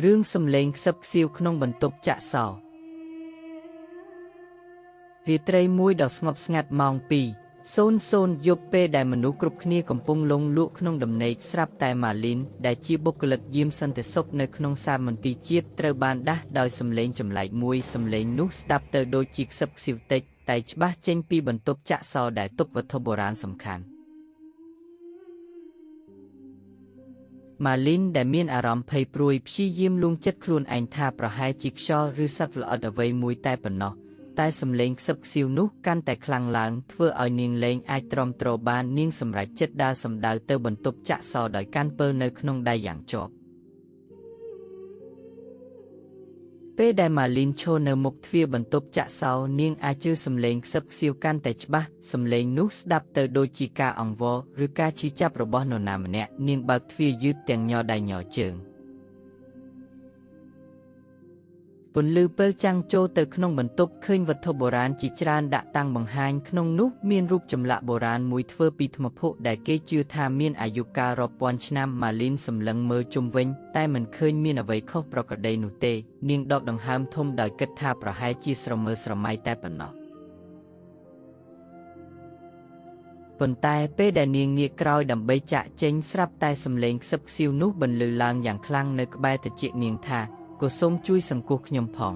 រឿងសំឡេងខ្សឹបខ្សៀវក្នុងបន្ទប់ចាក់សោរាត្រីមួយដ៏ស្ងប់ស្ងាត់ម៉ោង 2:00 យប់ពេលដែលមនុស្សគ្រប់គ្នាកំពុងលង់លក់ក្នុងដំណេកស្រាប់តែម៉ាលីនដែលជាបុគ្គលិកយាមសន្តិសុខនៅក្នុងសាលមន្ទីរជាតិត្រូវបានដាស់ដោយសំឡេងចម្លែកមួយសំឡេងនោះស្ដាប់ទៅដូចជាខ្សឹបខ្សៀវតិចតែច្បាស់ចេញពីបន្ទប់ចាក់សោដែលទុកវត្ថុបុរាណសំខាន់ម៉ាលីនដែលមានអារម្មណ៍ភ័យព្រួយព្យាយាមលួងចិត្តខ្លួនឯងថាប្រហែលជាខ្យល់ឬសត្វល្អិតអ្វីមួយតែប៉ុណ្ណោះតែសំឡេងខ្សឹបខ្សៀវនោះកាន់តែខ្លាំងឡើងធ្វើឲ្យនាងលែងអាចទ្រាំទ្របាននាងសម្រេចចិត្តដើរសំដៅទៅបន្ទប់ចាក់សោដោយកាន់ពិលនៅក្នុងដៃយ៉ាងជាប់ពេលដែលម៉ាលីនឈរនៅមុខទ្វារបន្ទប់ចាក់សោនាងអាចជឿសំឡេងខ្សឹបខ្សៀវកាន់តែច្បាស់សំឡេងនោះស្ដាប់ទៅដូចជាការអង្វរឬការឈឺចាប់របស់នរណាម្នាក់នាងបើកទ្វារយឺតទាំងញ័រដៃញ័រជើងពន្លឺពេលចាំងចូលទៅក្នុងបន្ទប់ឃើញវត្ថុបុរាណជាច្រើនដាក់តាំងបង្ហាញក្នុងនោះមានរូបចម្លាក់បុរាណមួយធ្វើពីថ្មភក់ដែលគេជឿថាមានអាយុកាលរាប់ពាន់ឆ្នាំម៉ាលីនសម្លឹងមើលជុំវិញតែមិនឃើញមានអ្វីខុសប្រក្រតីនោះទេនាងដកដង្ហើមធំដោយគិតថាប្រហែលជាស្រមើស្រមៃតែប៉ុណ្ណោះប៉ុន្តែពេលដែលនាងងាកក្រោយដើម្បីចាក់ចេញស្រាប់តែសំឡេងខ្សឹបខ្សៀវនោះបន្លឺឡើងយ៉ាងខ្លាំងនៅក្បែរត្រចៀកនាងថាក៏សូមជួយសង្គ្រោះខ្ញុំផង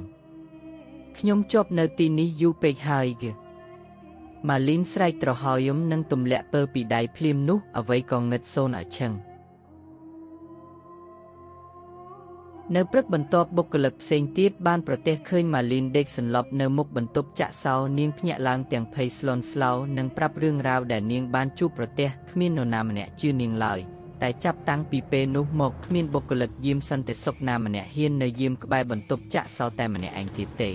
ខ្ញុំជាប់នៅទីនេះយូរពេកហើយម៉ាលីនស្រែកទ្រហោយនឹងទម្លាក់ពើពីដៃភ្លាមនោះអ្វីក៏ងឹតសូនឲ្យឈឹងនៅព្រឹកបន្ទាប់បុគ្គលិកផ្សេងទៀតបានប្រទះឃើញម៉ាលីនដេកសន្លប់នៅមុខបន្ទប់ចាក់សោនាងភ្ញាក់ឡើងទាំងភ័យស្លន់ស្លោនិងប្រាប់រឿងរ៉ាវដែលនាងបានជួបប្រទះគ្មាននរណាម្នាក់ជឿនាងឡើយតែចាប់តាំងពីពេលនោះមកគ្មានបុគ្គលិកយាមសន្តិសុខណាម្នាក់ហ៊ាននៅយាមក្បែរបន្ទប់ចាក់សោតែម្នាក់ឯងទៀតទេ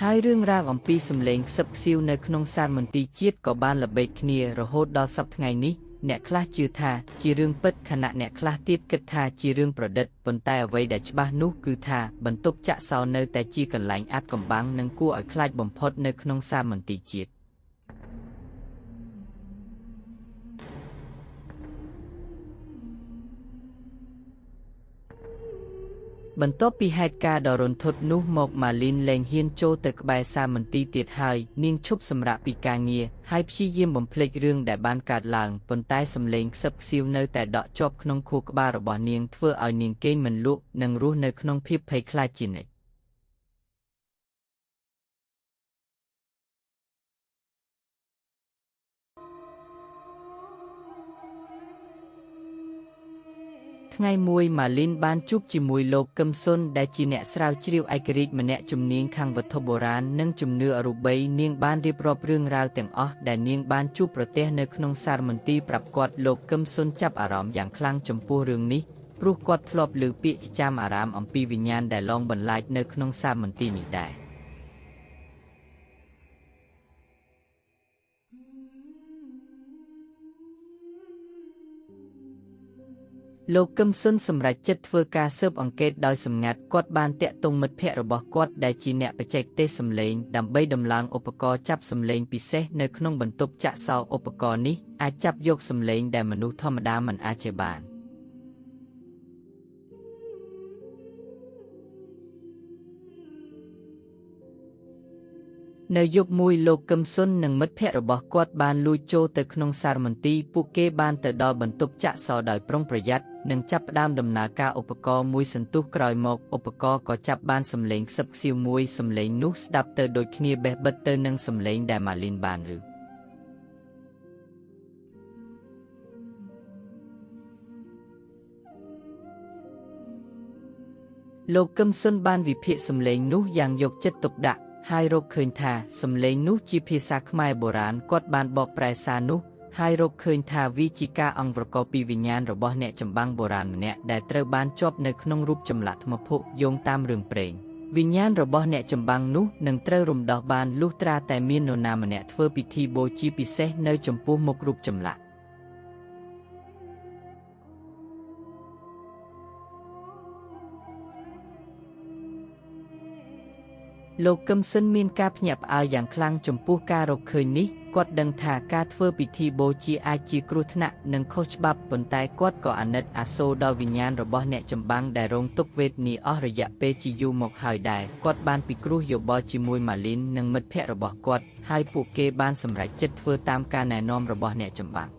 ហើយរឿងរ៉ាវអំពីសម្លេងខ្សឹបខ្សៀវនៅក្នុងសាលមន្ទីរជាតិក៏បានល្បិចគ្នារហូតដល់សព្វថ្ងៃនេះអ្នកខ្លះជឿថាជារឿងពិតខណៈអ្នកខ្លះទៀតគិតថាជារឿងប្រឌិតប៉ុន្តែអ្វីដែលច្បាស់នោះគឺថាបន្ទប់ចាក់សោនៅតែជាកន្លែងអាថ៌កំបាំងនិងគួរឲ្យខ្លាចបំផុតនៅក្នុងសាលមន្ទីរជាតិបន្ទាប់ពីហេតុការណ៍ដ៏រន្ធត់នោះមកម៉ាលីនលែងហ៊ានចូលទៅក្បែរសាលមន្ទីរទៀតហើយនាងឈប់សម្រាកពីការងារហើយព្យាយាមបំភ្លេចរឿងដែលបានកើតឡើងប៉ុន្តែសំឡេងខ្សឹបខ្សៀវនៅតែដក់ជាប់ក្នុងខួរក្បាលរបស់នាងធ្វើឲ្យនាងគេងមិនលក់និងរស់នៅក្នុងភាពភ័យខ្លាចជានិច្ចថ្ងៃមួយម៉ាលីនបានជួបជាមួយលោកកឹមសុនដែលជាអ្នកស្រាវជ្រាវឯករាជ្យម្នាក់ជំនាញខាងវត្ថុបុរាណនិងជំនឿអរូបីនាងបានរៀបរាប់រឿងរ៉ាវទាំងអស់ដែលនាងបានជួបប្រទះនៅក្នុងសាលមន្ទីរប្រាប់គាត់លោកកឹមសុនចាប់អារម្មណ៍យ៉ាងខ្លាំងចំពោះរឿងនេះព្រោះគាត់ធ្លាប់ឮពាក្យចចាមអារាមអំពីវិញ្ញាណដែលលងបន្លាចនៅក្នុងសាលមន្ទីរនេះដែរលោកកឹមសុនសម្រេចចិត្តធ្វើការស៊ើបអង្កេតដោយសម្ងាត់គាត់បានតាក់ទងមិត្តភ័ក្តិរបស់គាត់ដែលជាអ្នកបច្ចេកទេសសំឡេងដើម្បីដំឡើងឧបករណ៍ចាប់សំឡេងពិសេសនៅក្នុងបន្ទប់ចាក់សោឧបករណ៍នេះអាចចាប់យកសំឡេងដែលមនុស្សធម្មតាមិនអាចជាបាននៅយប់មួយលោកកឹមសុននិងមិត្តភ័ក្តិរបស់គាត់បានលួចចូលទៅក្នុងសាលមន្ទីរពួកគេបានទៅដល់បន្ទប់ចាក់សោដោយប្រុងប្រយ័ត្ននិងចាប់ផ្ដើមដំណើរការឧបករណ៍មួយសន្ទុះក្រោយមកឧបករណ៍ក៏ចាប់បានសំឡេងខ្សឹបខ្សៀវមួយសំឡេងនោះស្ដាប់ទៅដូចគ្នាបេះបិទទៅនឹងសំឡេងដែលម៉ាលីនបានឮលោកកឹមសុនបានវិភាគសំឡេងនោះយ៉ាងយកចិត្តទុកដាក់ហើយរកឃើញថាសំឡេងនោះជាភាសាខ្មែរបុរាណគាត់បានបកប្រែសារនោះហើយរកឃើញថាវាជាការអង្វរករពីវិញ្ញាណរបស់អ្នកចម្បាំងបុរាណម្នាក់ដែលត្រូវបានជាប់នៅក្នុងរូបចម្លាក់ថ្មភក់យោងតាមរឿងព្រេងវិញ្ញាណរបស់អ្នកចម្បាំងនោះនឹងត្រូវរំដោះបានលុះត្រាតែមាននរណាម្នាក់ធ្វើពិធីបូជាពិសេសនៅចំពោះមុខរូបចម្លាក់ លោកកឹមសុនមានការភ្ញាក់ផ្អើលយ៉ាងខ្លាំងចំពោះការរកឃើញនេះគាត់ដឹងថាការធ្វើពិធីបូជាអាចជាគ្រោះថ្នាក់និងខុសច្បាប់ប៉ុន្តែគាត់ក៏អាណិតអាសូរដល់វិញ្ញាណរបស់អ្នកចម្បាំងដែលរងទុក្ខវេទនាអស់រយៈពេលជាយូរមកហើយដែរគាត់បានពិគ្រោះយោបល់ជាមួយម៉ាលីននិងមិត្តភ័ក្តិរបស់គាត់ហើយពួកគេបានសម្រេចចិត្តធ្វើតាមការណែនាំរបស់អ្នកចម្បាំង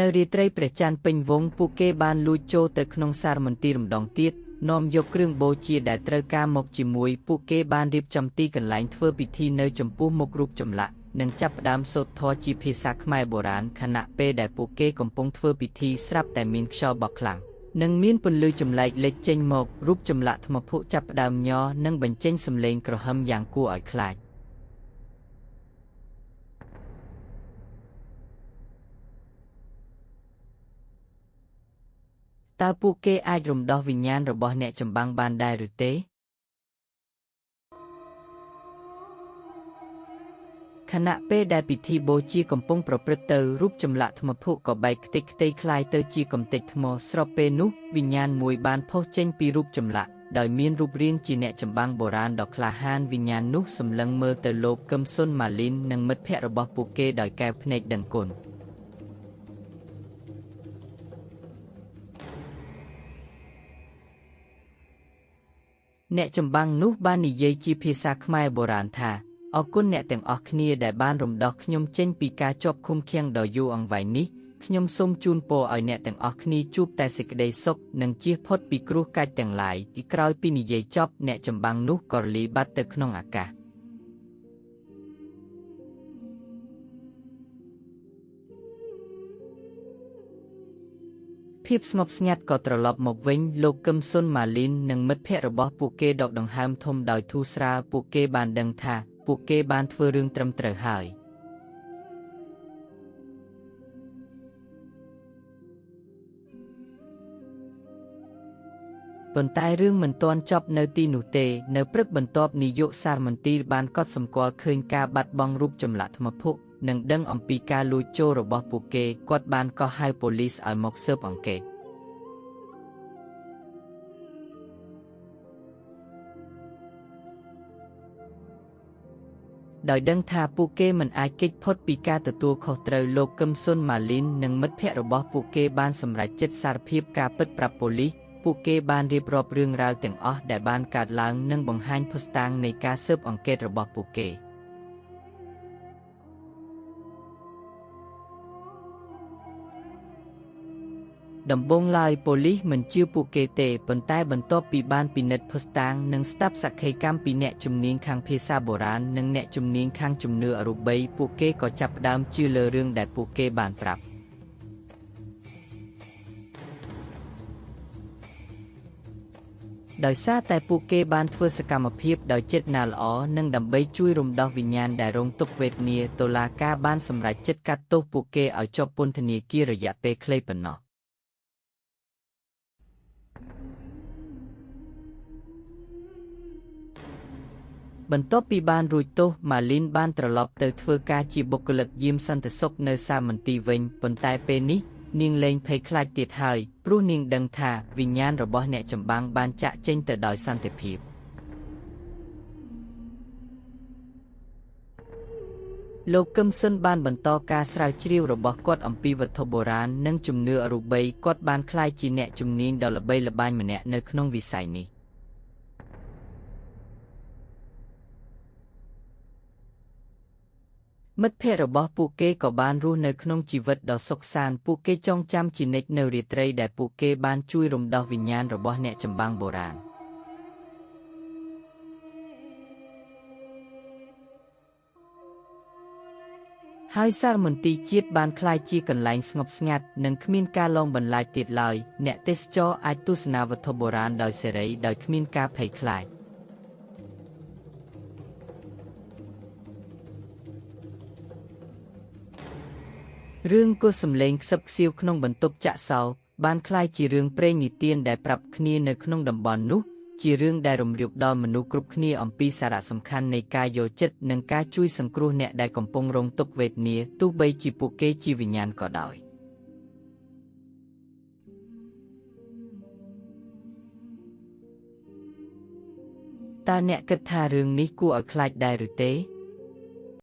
នៅរាត្រីព្រះច័ន្ទពេញវង្សពួកគេបានលួចចូលទៅក្នុងសារមន្ទីរម្ដងទៀតនាំយកគ្រឿងបូជាដែលត្រូវការមកជាមួយពួកគេបានរៀបចំទីកន្លែងធ្វើពិធីនៅចំពោះមុខរូបចម្លាក់និងចាប់ផ្ដើមសូត្រធម៌ជាភាសាខ្មែរបុរាណខណៈពេលដែលពួកគេកំពុងធ្វើពិធីស្រាប់តែមានខ្យល់បក់ខ្លាំងនិងមានពន្លឺចម្លែកលេចចេញមករូបចម្លាក់ថ្មភក់ចាប់ផ្ដើមញ័រនិងបញ្ចេញសំឡេងក្រហមយ៉ាងគួរឲ្យខ្លាចតើពួកគេអាចរំដោះវិញ្ញាណរបស់អ្នកចម្បាំងបានដែរឬទេខណៈពេលដែលពិធីបូជាកំពុងប្រព្រឹត្តទៅរូបចម្លាក់ថ្មភក់ក៏បែកខ្ទេចខ្ទីคล้ายទៅជាកំទេចថ្មស្របពេលនោះវិញ្ញាណមួយបានផុសចេញពីរូបចម្លាក់ដោយមានរូបរាងជាអ្នកចម្បាំងបុរាណដ៏ក្លាហានវិញ្ញាណនោះសម្លឹងមើលទៅលោកកឹមសុនម៉ាលីននិងមិត្តភ័ក្តិរបស់ពួកគេដោយកែវភ្នែកដឹងគុណអ្នកចម្បាំងនោះបាននិយាយជាភាសាខ្មែរបុរាណថាអរគុណអ្នកទាំងអស់គ្នាដែលបានរំដោះខ្ញុំចេញពីការជាប់ឃុំឃាំងដ៏យូរអង្វែងនេះខ្ញុំសូមជូនពរឲ្យអ្នកទាំងអស់គ្នាជួបតែសេចក្តីសុខនិងជៀសផុតពីគ្រោះកាចទាំងឡាយពីក្រោយពីនិយាយចប់អ្នកចម្បាំងនោះក៏រលាយបាត់ទៅក្នុងអាកាសភាពស្ងប់ស្ងាត់ក៏ត្រឡប់មកវិញលោកកឹមសុនម៉ាលីននិងមិត្តភ័ក្តិរបស់ពួកគេដកដង្ហើមធំដោយធូរស្រាលពួកគេបានដឹងថាពួកគេបានធ្វើរឿងត្រឹមត្រូវហើយប៉ុន្តែរឿងមិនទាន់ចប់នៅទីនោះទេនៅព្រឹកបន្ទាប់នាយកសារមន្ទីរបានកត់សម្គាល់ឃើញការបាត់បង់រូបចម្លាក់ថ្មភក់និងដឹងអំពីការលួចចូលរបស់ពួកគេគាត់បានកោះហៅប៉ូលីសឲ្យមកស៊ើបអង្កេតដោយដឹងថាពួកគេមិនអាចគេចផុតពីការទទួលខុសត្រូវលោកកឹមសុនម៉ាលីននិងមិត្តភ័ក្តិរបស់ពួកគេបានសម្រេចចិត្តសារភាពការពិតប្រាប់ប៉ូលីសពួកគេបានរៀបរាប់រឿងរ៉ាវទាំងអស់ដែលបានកើតឡើងនិងបង្ហាញភស្តុតាងនៃការស៊ើបអង្កេតរបស់ពួកគេដំបូងឡើយប៉ូលីសមិនជឿពួកគេទេប៉ុន្តែបន្ទាប់ពីបានពិនិត្យភស្តុតាងនិងស្ដាប់សក្ខីកម្មពីអ្នកជំនាញខាងភាសាបុរាណនិងអ្នកជំនាញខាងជំនឿអរូបីពួកគេក៏ចាប់ផ្ដើមជឿលើរឿងដែលពួកគេបានប្រាប់ដោយសារតែពួកគេបានធ្វើសកម្មភាពដោយចេតនាល្អនិងដើម្បីជួយរំដោះវិញ្ញាណដែលរងទុក្ខវេទនាតុលាការបានសម្រេចចិត្តកាត់ទោសពួកគេឲ្យជាប់ពន្ធនាគាររយៈពេលខ្លីប៉ុណ្ណោះបន្ទាប់ពីបានរួចទោសម៉ាលីនបានត្រឡប់ទៅធ្វើការជាបុគ្គលិកយាមសន្តិសុខនៅសាមន្ទីរវិញប៉ុន្តែពេលនេះនាងលែងភ័យខ្លាចទៀតហើយព្រោះនាងដឹងថាវិញ្ញាណរបស់អ្នកចម្បាំងបានចាកចេញទៅដោយសន្តិភាពលោកកឹមសុនបានបន្តការស្រាវជ្រាវរបស់គាត់អំពីវត្ថុបុរាណនិងជំនឿអរូបីគាត់បានក្លាយជាអ្នកជំនាញដ៏ល្បីល្បាញម្នាក់នៅក្នុងវិស័យនេះមិត្តភ័ក្តិរបស់ពួកគេក៏បានរស់នៅក្នុងជីវិតដ៏សុខសាន្តពួកគេចងចាំជានិច្ចនៅរាត្រីដែលពួកគេបានជួយរំដោះវិញ្ញាណរបស់អ្នកចម្បាំងបុរាណហើយសារមន្ទីរជាតិបានក្លាយជាកន្លែងស្ងប់ស្ងាត់និងគ្មានការលងបន្លាចទៀតឡើយអ្នកទេសចរអាចទស្សនាវត្ថុបុរាណដោយសេរីដោយគ្មានការភ័យខ្លាចរឿងគោះសម្លេងខ្សឹបខ្សៀវក្នុងបន្ទប់ចាក់សោបានក្លាយជារឿងព្រេងនិទានដែលប្រាប់គ្នានៅក្នុងតំបន់នោះ ជារឿងដែលរំលឹកដល់មនុស្សគ្រប់គ្នាអំពីសារៈសំខាន់នៃការយល់ចិត្តនិងការជួយសង្គ្រោះអ្នកដែលកំពុងរងទុក្ខវេទនាទោះបីជាពួកគេជាវិញ្ញាណក៏ដោយតើអ្នកគិតថារឿងនេះគួរឲ្យខ្លាចដែរឬទេ